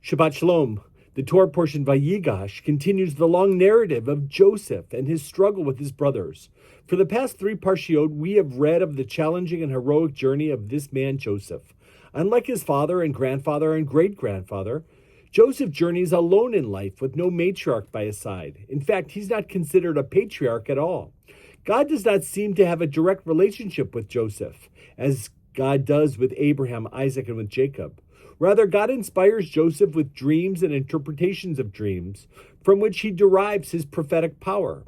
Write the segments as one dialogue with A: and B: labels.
A: Shabbat Shalom. The Torah portion Vayigash continues the long narrative of Joseph and his struggle with his brothers. For the past 3 parshiot, we have read of the challenging and heroic journey of this man Joseph. Unlike his father and grandfather and great-grandfather, Joseph journeys alone in life with no matriarch by his side. In fact, he's not considered a patriarch at all. God does not seem to have a direct relationship with Joseph, as God does with Abraham, Isaac, and with Jacob. Rather, God inspires Joseph with dreams and interpretations of dreams, from which he derives his prophetic power.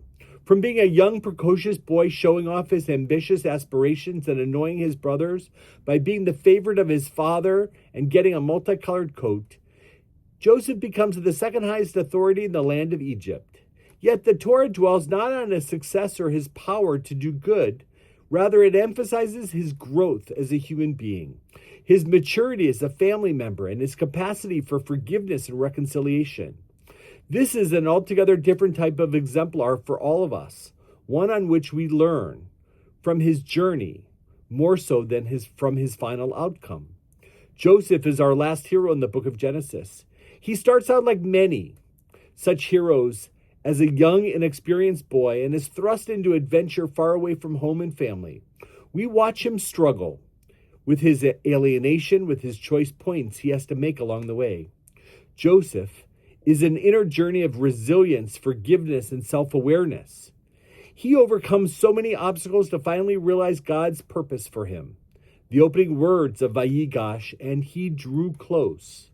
A: From being a young, precocious boy showing off his ambitious aspirations and annoying his brothers by being the favorite of his father and getting a multicolored coat, Joseph becomes the second highest authority in the land of Egypt. Yet the Torah dwells not on his success or his power to do good. Rather, it emphasizes his growth as a human being, his maturity as a family member, and his capacity for forgiveness and reconciliation. This is an altogether different type of exemplar for all of us, one on which we learn from his journey more so than from his final outcome. Joseph is our last hero in the book of Genesis. He starts out like many such heroes as a young, inexperienced boy and is thrust into adventure far away from home and family. We watch him struggle with his alienation, with his choice points he has to make along the way. Joseph is an inner journey of resilience, forgiveness, and self-awareness. He overcomes so many obstacles to finally realize God's purpose for him. The opening words of Vayigash, and he drew close.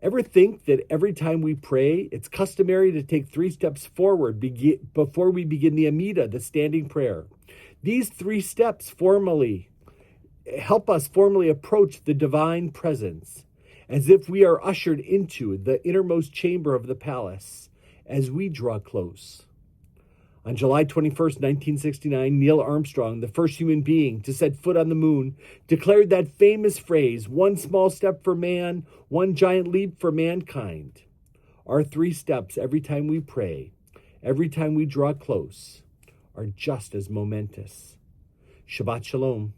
A: Ever think that every time we pray, it's customary to take 3 steps forward before we begin the Amidah, the standing prayer? These 3 steps help us formally approach the divine presence, as if we are ushered into the innermost chamber of the palace as we draw close. On July 21st, 1969, Neil Armstrong, the first human being to set foot on the moon, declared that famous phrase, "One small step for man, one giant leap for mankind." Our 3 steps every time we pray, every time we draw close, are just as momentous. Shabbat Shalom.